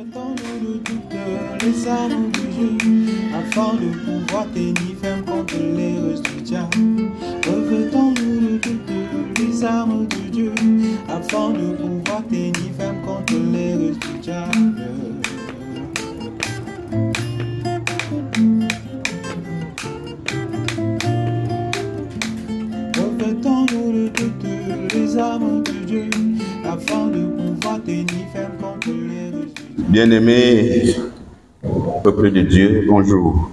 Revêtons-nous de toutes les armes du jeu, afin de pouvoir tenir ferme contre les ruses du diable. Revêtons-nous de toutes les armes de Dieu, afin de pouvoir tenir ferme contre les ruses du diable. Revêtons-nous de toutes les armes de Dieu, afin de pouvoir tenir ferme contre les ruses du diable. Bien-aimés, peuple de Dieu, bonjour.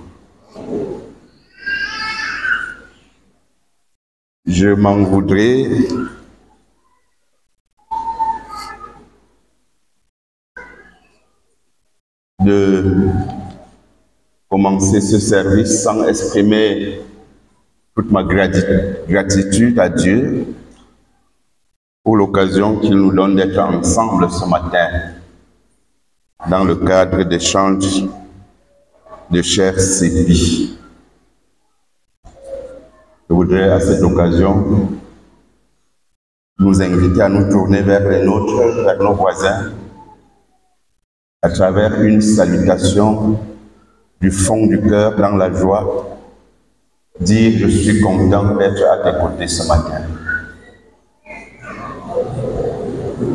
Je m'en voudrais de commencer ce service sans exprimer toute ma gratitude à Dieu pour l'occasion qu'il nous donne d'être ensemble ce matin dans le cadre d'échanges de chers CEPI. Je voudrais à cette occasion nous inviter à nous tourner vers les nôtres, vers nos voisins, à travers une salutation du fond du cœur dans la joie, dire « Je suis content d'être à tes côtés ce matin ».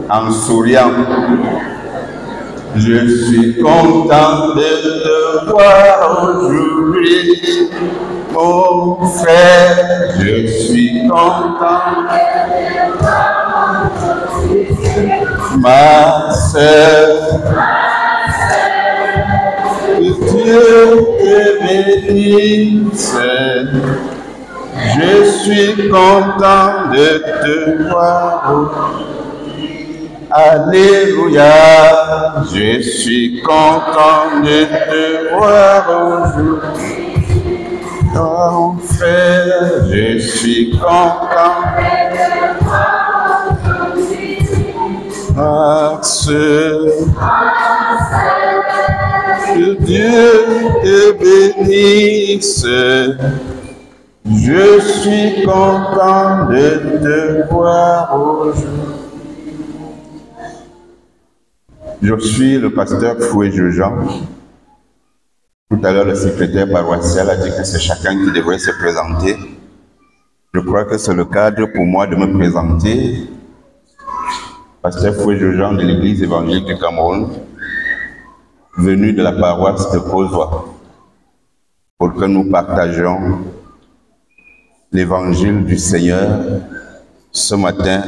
En souriant, je suis content de te voir aujourd'hui, mon frère, je suis content, ma sœur, que Dieu te bénisse, je suis content de te voir aujourd'hui. Alléluia, je suis content de te voir aujourd'hui. Mon frère, je suis content. Parce que Dieu te bénisse, je suis content de te voir aujourd'hui. Je suis le pasteur Fouet-Jean. Tout à l'heure, le secrétaire paroissial a dit que c'est chacun qui devrait se présenter. Je crois que c'est le cadre pour moi de me présenter. Pasteur Fouet-Jean de l'Église évangélique du Cameroun, venu de la paroisse de Kozoa, pour que nous partagions l'évangile du Seigneur ce matin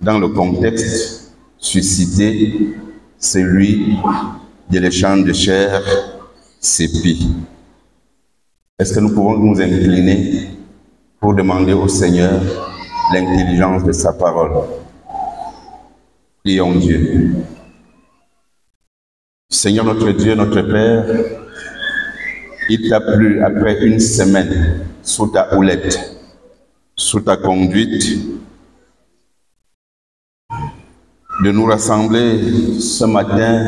dans le contexte suscité, celui de l'échange de chers CEPI. Est-ce que nous pouvons nous incliner pour demander au Seigneur l'intelligence de sa parole? Prions Dieu. Seigneur notre Dieu, notre Père, il t'a plu après une semaine sous ta houlette, sous ta conduite, de nous rassembler ce matin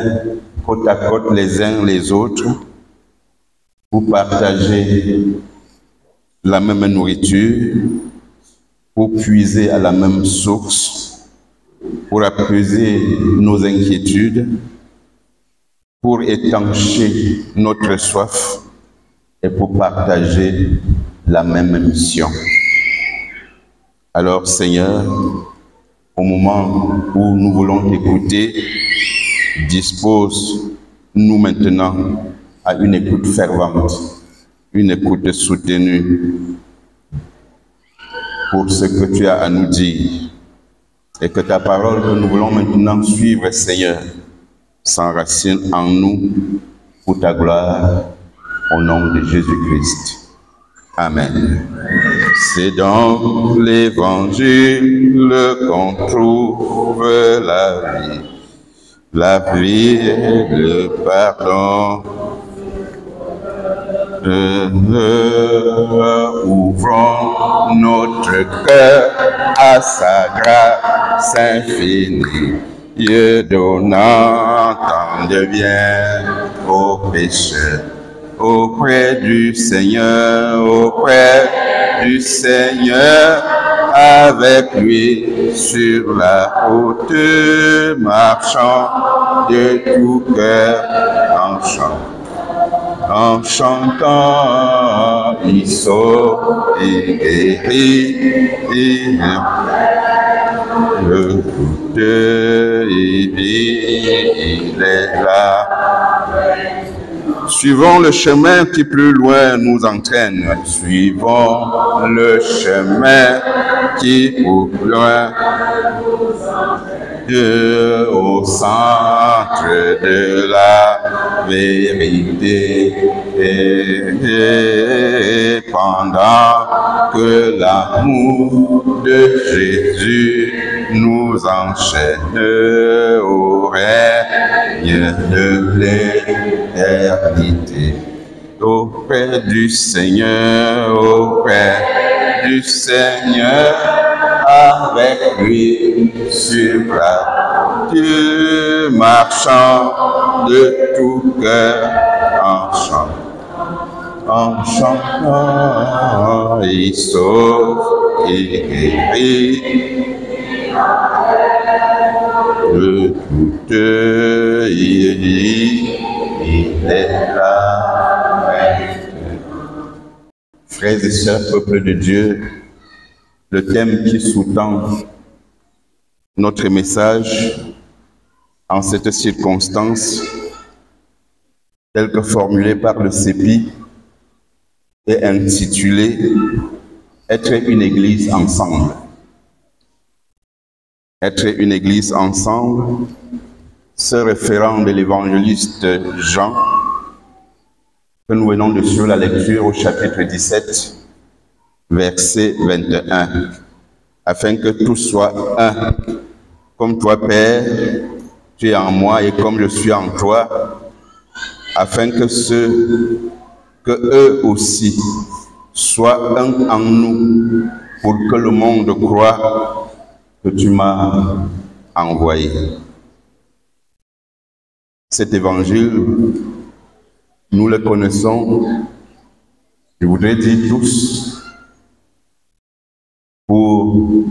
côte à côte les uns les autres pour partager la même nourriture, pour puiser à la même source, pour apaiser nos inquiétudes, pour étancher notre soif et pour partager la même mission. Alors Seigneur, au moment où nous voulons t'écouter, dispose-nous maintenant à une écoute fervente, une écoute soutenue pour ce que tu as à nous dire. Et que ta parole que nous voulons maintenant suivre, Seigneur, s'enracine en nous pour ta gloire, au nom de Jésus-Christ. Amen. C'est dans l'Évangile qu'on trouve la vie et le pardon. Ouvrons notre cœur à sa grâce infinie, Dieu donnant tant de bien aux pécheurs. Auprès du Seigneur, avec lui sur la route, marchant de tout cœur en chant. En chantant, il sauve et guérit. Le doute, il est là. Suivons le chemin qui plus loin nous entraîne. Suivons le chemin qui plus loin au centre de la vérité. Et pendant que l'amour de Jésus nous enchaîne au règne de l'éternité. Auprès du Seigneur, auprès du Seigneur, avec lui sur la terre, marchant de tout cœur en chant. En chantant, il sauve et guérit. De toute il est là. Frères et sœurs, peuple de Dieu, le thème qui sous-tend notre message en cette circonstance, tel que formulé par le CEPI, est intitulé « Être une église ensemble ». Être une église ensemble, se référant de l'évangéliste Jean, que nous venons de suivre la lecture au chapitre 17, verset 21, afin que tout soit un, comme toi, Père, tu es en moi et comme je suis en toi, afin que eux aussi soient un en nous, pour que le monde croie que tu m'as envoyé. Cet évangile, nous le connaissons, je voudrais dire tous, pour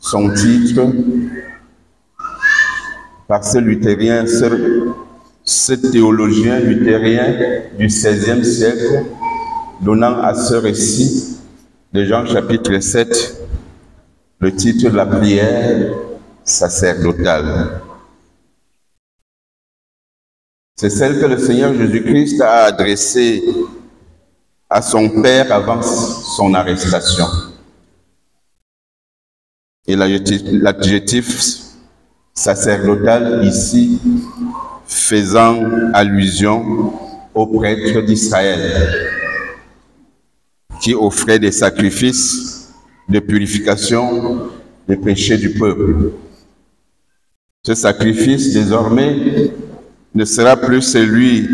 son titre, par ce luthérien, ce théologien luthérien du XVIe siècle, donnant à ce récit de Jean chapitre 7, le titre de la prière sacerdotale. C'est celle que le Seigneur Jésus-Christ a adressée à son Père avant son arrestation. Et l'adjectif sacerdotal ici faisant allusion aux prêtres d'Israël qui offraient des sacrifices de purification des péchés du peuple. Ce sacrifice désormais ne sera plus celui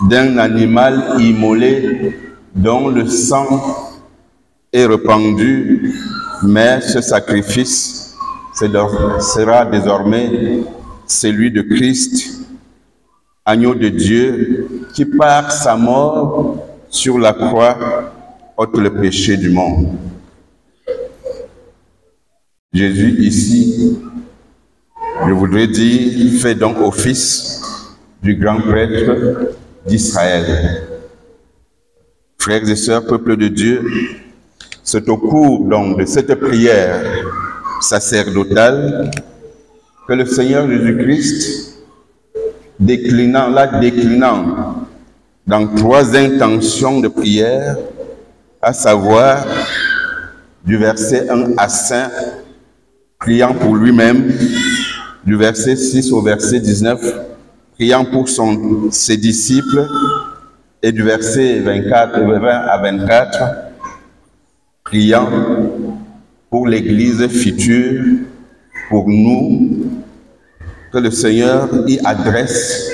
d'un animal immolé dont le sang est répandu, mais ce sacrifice sera désormais celui de Christ, agneau de Dieu, qui par sa mort sur la croix ôte le péché du monde. Jésus ici, je voudrais dire, fait donc office du grand prêtre d'Israël. Frères et sœurs, peuple de Dieu, c'est au cours donc de cette prière sacerdotale que le Seigneur Jésus-Christ, la déclinant dans 3 intentions de prière, à savoir du verset 1 à 5, priant pour lui-même, du verset 6 au verset 19, priant pour ses disciples, et du verset 20 à 24, priant pour l'Église future, pour nous, que le Seigneur y adresse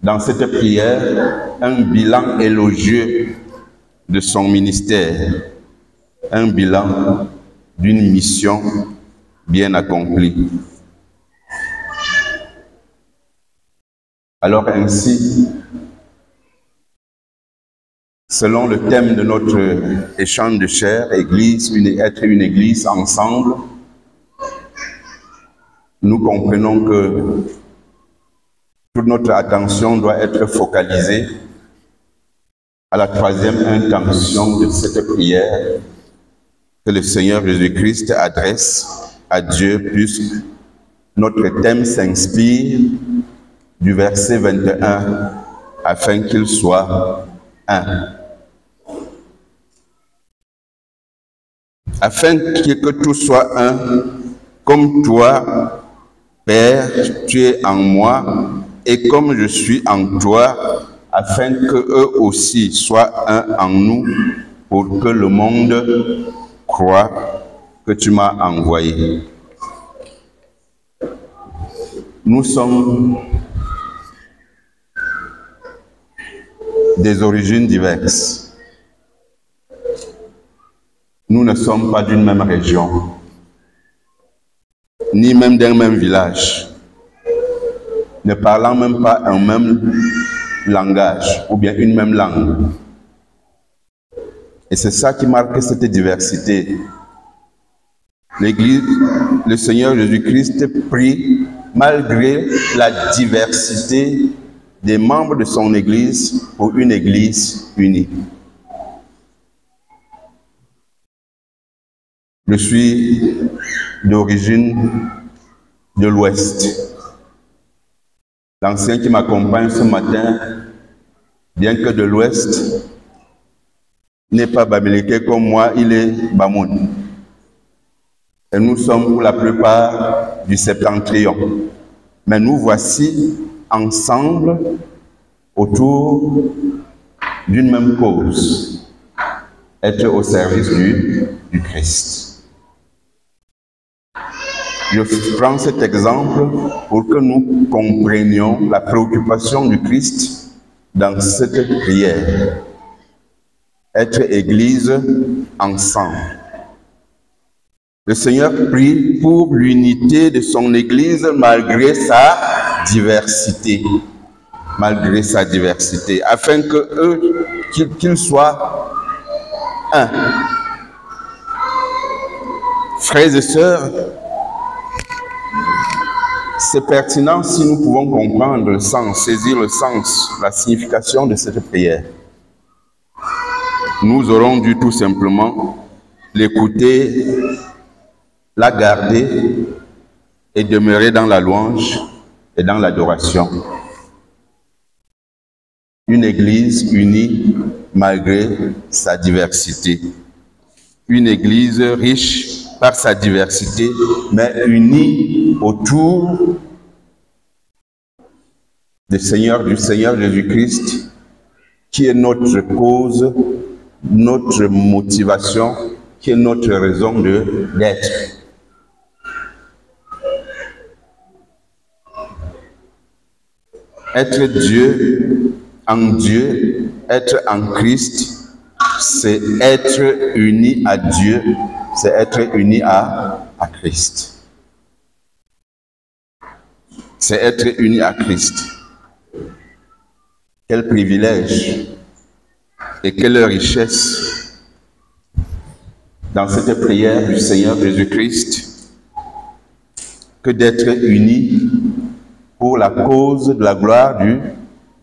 dans cette prière un bilan élogieux de son ministère, un bilan d'une mission bien accomplie. Alors ainsi, selon le thème de notre échange de chair, Église, être une Église ensemble, nous comprenons que toute notre attention doit être focalisée à la troisième intention de cette prière que le Seigneur Jésus-Christ adresse à Dieu, puisque notre thème s'inspire du verset 21, afin qu'il soit un. Afin que tout soit un, comme toi, Père, tu es en moi, et comme je suis en toi, afin qu'eux aussi soient un en nous, pour que le monde croit que tu m'as envoyé. Nous sommes des origines diverses. Nous ne sommes pas d'une même région, ni même d'un même village, ne parlant même pas un même langage ou bien une même langue. Et c'est ça qui marque cette diversité. L'Église, le Seigneur Jésus-Christ prie malgré la diversité des membres de son Église pour une Église unie. Je suis d'origine de l'Ouest. L'ancien qui m'accompagne ce matin, bien que de l'Ouest, n'est pas Bamileke comme moi, il est Bamoun. Et nous sommes pour la plupart du septentrion. Mais nous voici ensemble autour d'une même cause, être au service du Christ. Je prends cet exemple pour que nous comprenions la préoccupation du Christ dans cette prière. Être Église ensemble. Le Seigneur prie pour l'unité de son Église malgré sa diversité. Malgré sa diversité, afin qu'ils soient un. Frères et sœurs, c'est pertinent si nous pouvons comprendre le sens, saisir le sens, la signification de cette prière. Nous aurons dû tout simplement l'écouter, la garder et demeurer dans la louange et dans l'adoration. Une Église unie malgré sa diversité. Une Église riche par sa diversité, mais unie autour du Seigneur Jésus-Christ, qui est notre cause, notre motivation, qui est notre raison d'être. Être Dieu, être en Christ, c'est être uni à Dieu, c'est être uni à Christ. C'est être uni à Christ. Quel privilège et quelle richesse dans cette prière du Seigneur Jésus-Christ que d'être unis pour la cause de la gloire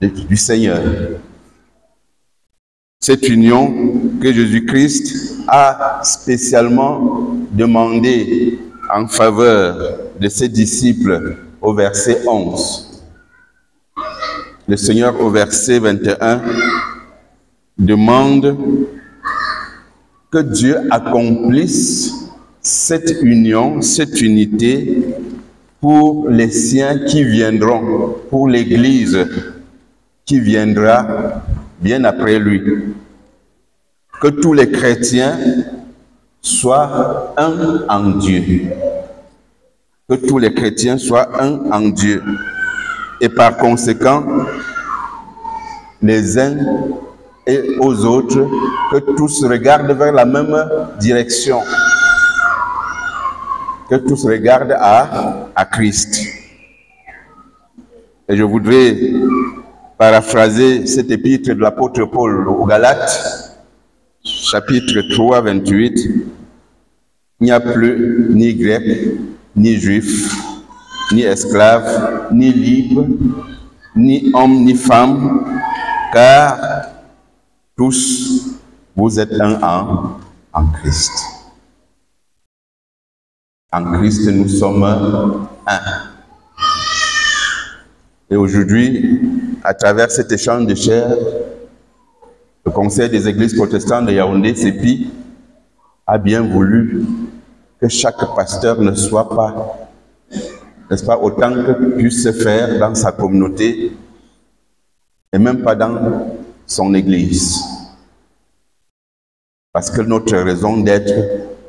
du Seigneur. Cette union que Jésus-Christ a spécialement demandée en faveur de ses disciples au verset 11. Le Seigneur au verset 21 demande que Dieu accomplisse cette union, cette unité pour les siens qui viendront, pour l'Église qui viendra bien après lui. Que tous les chrétiens soient un en Dieu. Que tous les chrétiens soient un en Dieu. Et par conséquent, les uns et aux autres, que tous regardent vers la même direction. Que tous regardent à Christ. Et je voudrais paraphraser cet épître de l'apôtre Paul aux Galates, chapitre 3, 28, il n'y a plus ni grec, ni juif, ni esclave, ni libre, ni homme, ni femme, car tous vous êtes un en Christ. En Christ, nous sommes un. Et aujourd'hui, à travers cet échange de chair, le Conseil des Églises protestantes de Yaoundé, CEPI, a bien voulu que chaque pasteur ne soit pas, n'est-ce pas, autant que puisse se faire dans sa communauté et même pas dans son Église. Parce que notre raison d'être,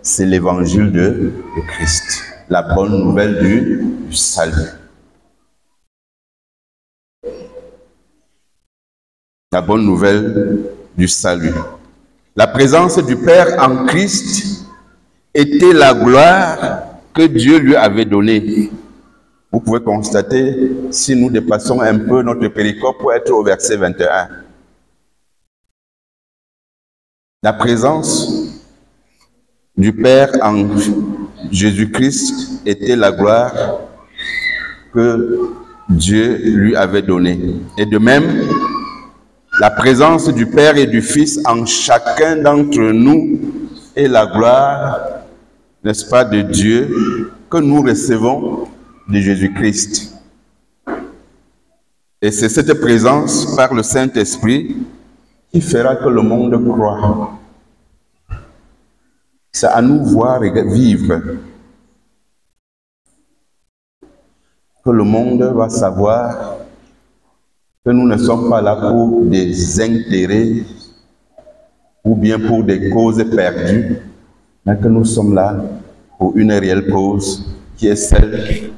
c'est l'évangile de Christ, la bonne nouvelle du salut. La bonne nouvelle du salut. La présence du Père en Christ était la gloire que Dieu lui avait donnée. Vous pouvez constater, si nous dépassons un peu notre péricope pour être au verset 21. La présence du Père en Jésus-Christ était la gloire que Dieu lui avait donnée. Et de même, la présence du Père et du Fils en chacun d'entre nous est la gloire, n'est-ce pas, de Dieu que nous recevons de Jésus-Christ. Et c'est cette présence par le Saint-Esprit qui fera que le monde croit. C'est à nous voir et vivre que le monde va savoir que nous ne sommes pas là pour des intérêts ou bien pour des causes perdues, mais que nous sommes là pour une réelle cause qui est celle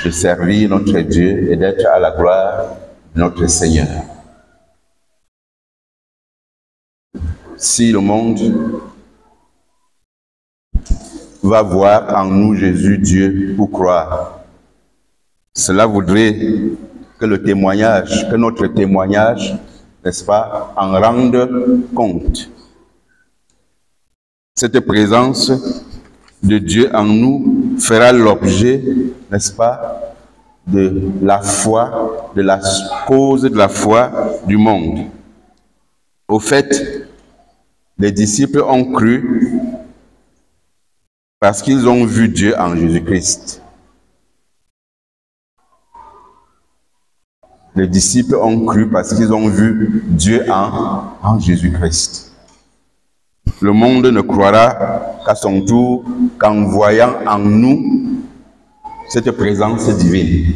de servir notre Dieu et d'être à la gloire de notre Seigneur. Si le monde va voir en nous Jésus, Dieu, pour croire, cela voudrait que le témoignage, que notre témoignage, n'est-ce pas, en rende compte. Cette présence de Dieu en nous fera l'objet, n'est-ce pas, de la foi, de la cause de la foi du monde. Au fait, les disciples ont cru parce qu'ils ont vu Dieu en Jésus-Christ. Les disciples ont cru parce qu'ils ont vu Dieu en Jésus-Christ. Le monde ne croira qu'à son tour qu'en voyant en nous cette présence divine.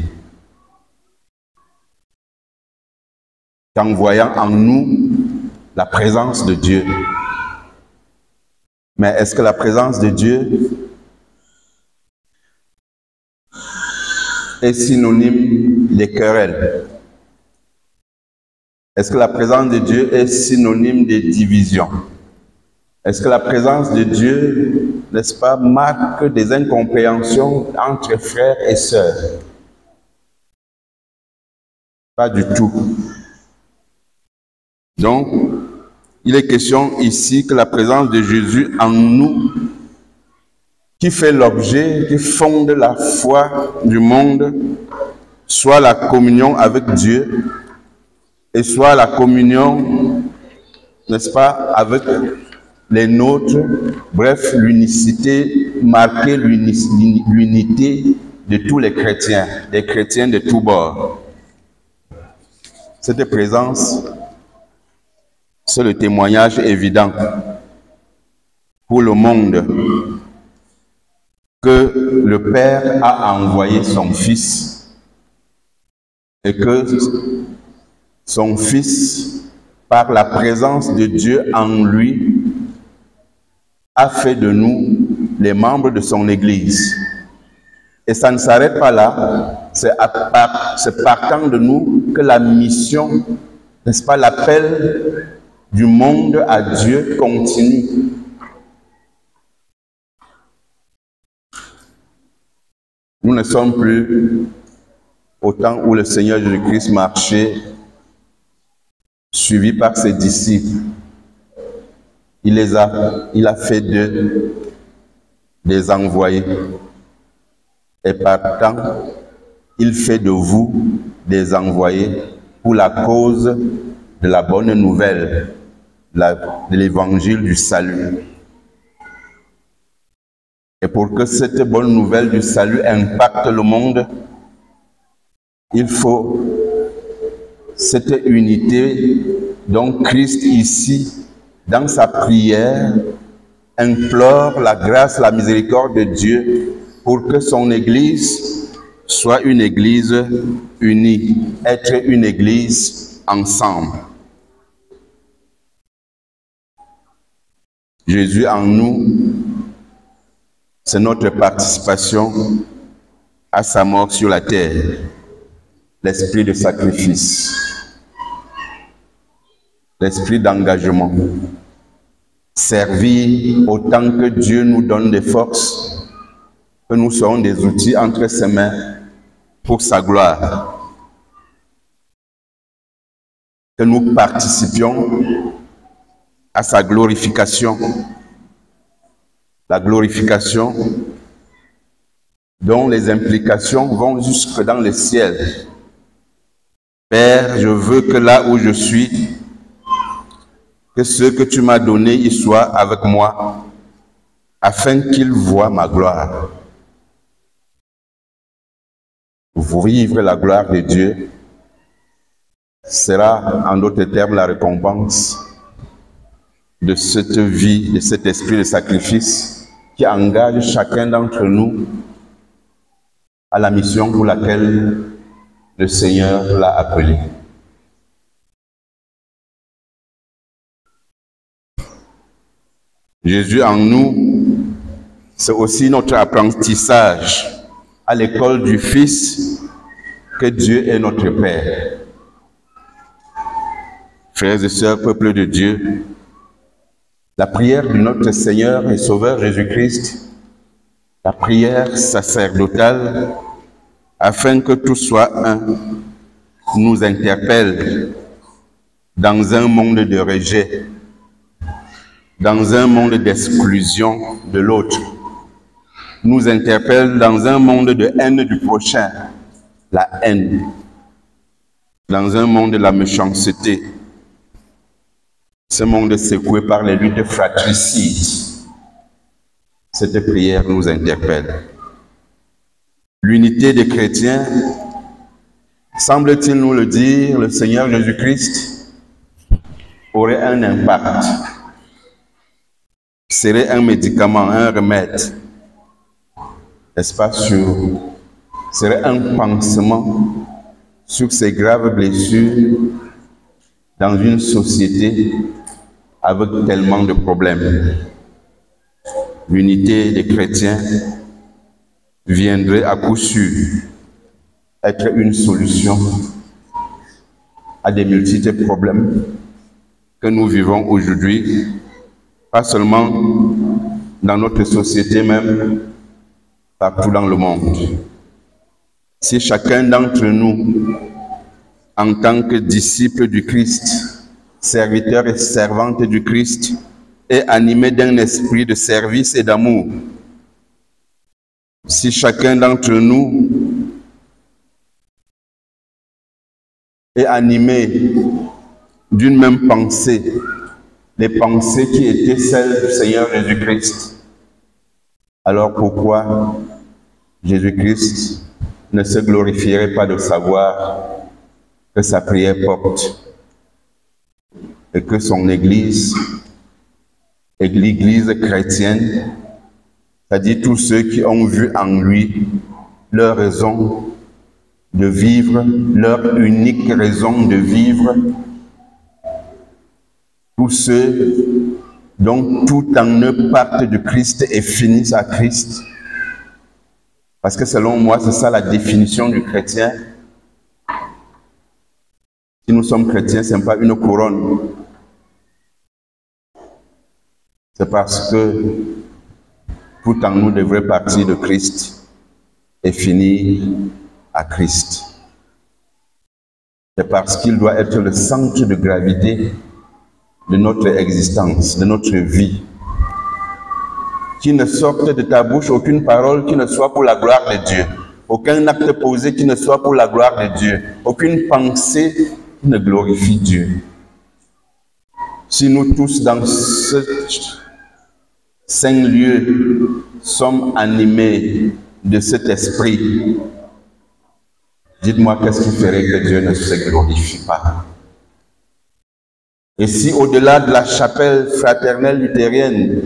Qu'en voyant en nous la présence de Dieu. Mais est-ce que la présence de Dieu est synonyme de querelle? Est-ce que la présence de Dieu est synonyme de division? Est-ce que la présence de Dieu, n'est-ce pas, marque des incompréhensions entre frères et sœurs? Pas du tout. Donc, il est question ici que la présence de Jésus en nous, qui fait l'objet, qui fonde la foi du monde, soit la communion avec Dieu, et soit la communion, n'est-ce pas, avec les nôtres, bref, l'unicité, marquer l'unité de tous les chrétiens, des chrétiens de tous bords. Cette présence, c'est le témoignage évident pour le monde que le Père a envoyé son Fils et que son Fils, par la présence de Dieu en lui, a fait de nous les membres de son Église. Et ça ne s'arrête pas là, c'est partant de nous que la mission, n'est-ce pas, l'appel du monde à Dieu continue. Nous ne sommes plus au temps où le Seigneur Jésus-Christ marchait suivi par ses disciples. Il a fait d'eux des envoyés. Et partant, il fait de vous des envoyés pour la cause de la bonne nouvelle, de l'évangile du salut. Et pour que cette bonne nouvelle du salut impacte le monde, il faut cette unité dont Christ ici, dans sa prière, implore la grâce, la miséricorde de Dieu pour que son Église soit une Église unie, être une Église ensemble. Jésus en nous, c'est notre participation à sa mort sur la terre, l'esprit de sacrifice, l'esprit d'engagement, servir autant que Dieu nous donne des forces, que nous serons des outils entre ses mains pour sa gloire, que nous participions à sa glorification, la glorification dont les implications vont jusque dans le ciel. Père, je veux que là où je suis, que ce que tu m'as donné y soit avec moi, afin qu'ils voient ma gloire. Vivre la gloire de Dieu sera, en d'autres termes, la récompense de cette vie, de cet esprit de sacrifice qui engage chacun d'entre nous à la mission pour laquelle le Seigneur l'a appelé. Jésus en nous, c'est aussi notre apprentissage à l'école du Fils que Dieu est notre Père. Frères et sœurs, peuple de Dieu, la prière de notre Seigneur et Sauveur Jésus-Christ, la prière sacerdotale, afin que tout soit un, nous interpelle dans un monde de rejet, dans un monde d'exclusion de l'autre, nous interpelle dans un monde de haine du prochain, la haine, dans un monde de la méchanceté, ce monde secoué par les luttes fratricides. Cette prière nous interpelle. L'unité des chrétiens, semble-t-il nous le dire, le Seigneur Jésus-Christ aurait un impact, serait un médicament, un remède, n'est-ce pas, serait un pansement sur ces graves blessures dans une société avec tellement de problèmes. L'unité des chrétiens viendrait à coup sûr être une solution à des multiples problèmes que nous vivons aujourd'hui, pas seulement dans notre société même, partout dans le monde. Si chacun d'entre nous, en tant que disciple du Christ, serviteur et servante du Christ, est animé d'un esprit de service et d'amour, si chacun d'entre nous est animé d'une même pensée, les pensées qui étaient celles du Seigneur Jésus-Christ, alors pourquoi Jésus-Christ ne se glorifierait pas de savoir que sa prière porte et que son Église et l'Église chrétienne, c'est-à-dire tous ceux qui ont vu en lui leur raison de vivre, leur unique raison de vivre, tous ceux dont tout en eux partent de Christ et finissent à Christ. Parce que selon moi, c'est ça la définition du chrétien. Si nous sommes chrétiens, ce n'est pas une couronne. C'est parce que tout en nous devrait partir de Christ et finir à Christ. c'est parce qu'il doit être le centre de gravité de notre existence, de notre vie. Qu'il ne sorte de ta bouche aucune parole qui ne soit pour la gloire de Dieu. Aucun acte posé qui ne soit pour la gloire de Dieu. Aucune pensée qui ne glorifie Dieu. Si nous tous dans ce saint lieu sommes animés de cet esprit, dites-moi qu'est-ce qui ferait que Dieu ne se glorifie pas? Et si au-delà de la chapelle fraternelle luthérienne,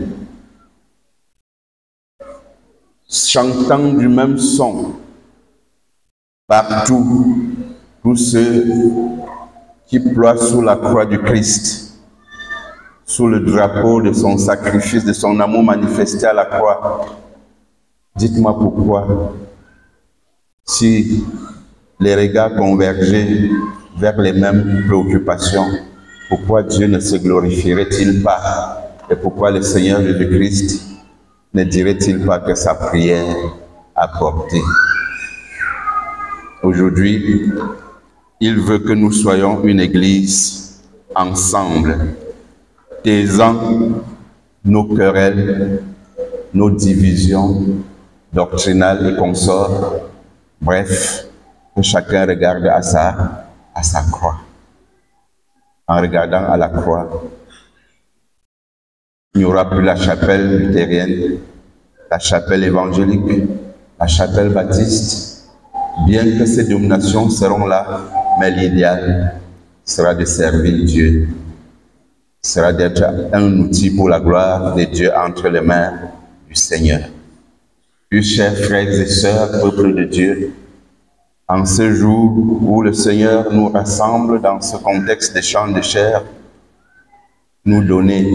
chantant du même son, partout, tous ceux qui ploient sous la croix du Christ, sous le drapeau de son sacrifice, de son amour manifesté à la croix, dites-moi pourquoi, si les regards convergeaient vers les mêmes préoccupations, pourquoi Dieu ne se glorifierait-il pas? Et pourquoi le Seigneur Jésus-Christ ne dirait-il pas que sa prière a porté? Aujourd'hui, il veut que nous soyons une église ensemble, taisant nos querelles, nos divisions doctrinales et consorts. Bref, que chacun regarde à sa croix. En regardant à la croix, il n'y aura plus la chapelle luthérienne, la chapelle évangélique, la chapelle baptiste. Bien que ces dénominations seront là, mais l'idéal sera de servir Dieu, sera d'être un outil pour la gloire de Dieu entre les mains du Seigneur. Puis, chers frères et sœurs, peuple de Dieu, en ce jour où le Seigneur nous rassemble dans ce contexte de chant de chair, vous donnez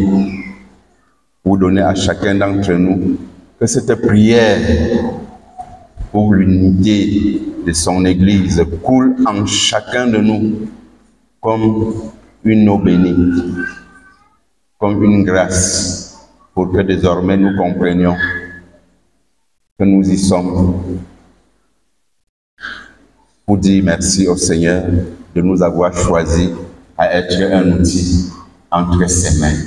à chacun d'entre nous que cette prière pour l'unité de son Église coule en chacun de nous comme une eau bénite, comme une grâce, pour que désormais nous comprenions que nous y sommes, pour dire merci au Seigneur de nous avoir choisis à être un outil entre ses mains.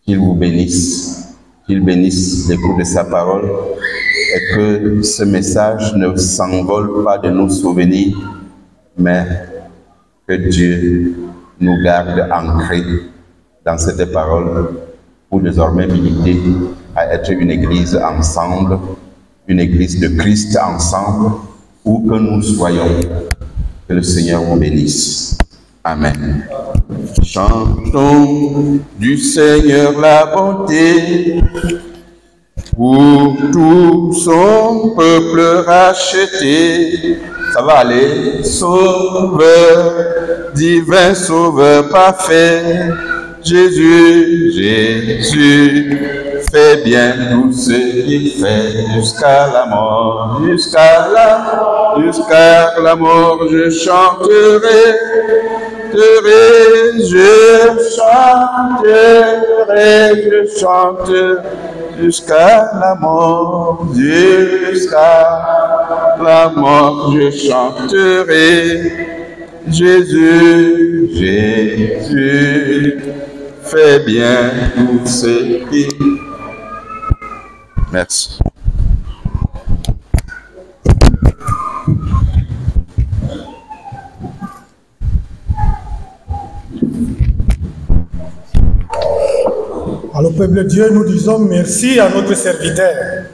Qu'il vous bénisse, qu'il bénisse l'écoute de sa parole et que ce message ne s'envole pas de nos souvenirs, mais que Dieu nous garde ancrés dans cette parole pour désormais militer à être une église ensemble, une église de Christ ensemble, où que nous soyons. Que le Seigneur vous bénisse. Amen. Chantons du Seigneur la bonté pour tout son peuple racheté. Ça va aller. Sauveur, divin sauveur parfait, Jésus, Jésus, fais bien tout ce qu'il fait jusqu'à la mort, jusqu'à la mort, je chanterai, je chanterai jusqu'à la mort, je chanterai. Jésus, Jésus, fais bien tout ce qui... Merci. Alors, peuple de Dieu, nous disons merci à notre serviteur.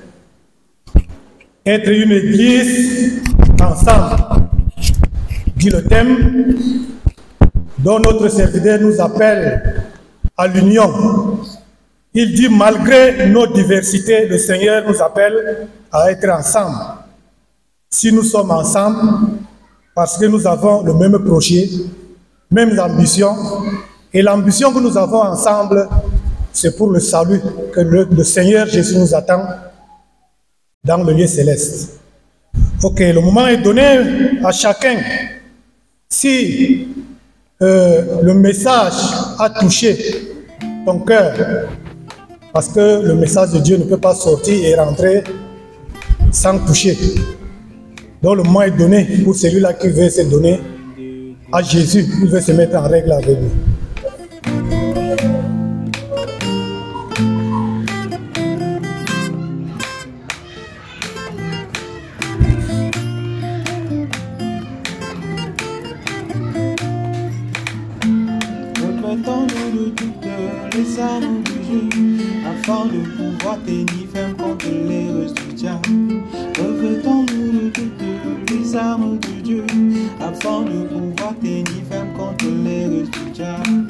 Être une église ensemble, dit le thème, dont notre serviteur nous appelle à l'union. Il dit, malgré nos diversités, le Seigneur nous appelle à être ensemble. Si nous sommes ensemble, parce que nous avons le même projet, mêmes ambitions, et l'ambition que nous avons ensemble, c'est pour le salut que le Seigneur Jésus nous attend dans le lieu céleste. Ok, le moment est donné à chacun. Si le message a touché ton cœur, parce que le message de Dieu ne peut pas sortir et rentrer sans toucher. Donc le moment est donné pour celui-là qui veut se donner à Jésus, il veut se mettre en règle avec lui. Revêtons-nous de toutes les armes du jeu, afin de pouvoir tenir ferme contre les russes du diable. Revêtons-nous de toutes les armes de Dieu, afin de pouvoir tenir ferme contre les russes du diable.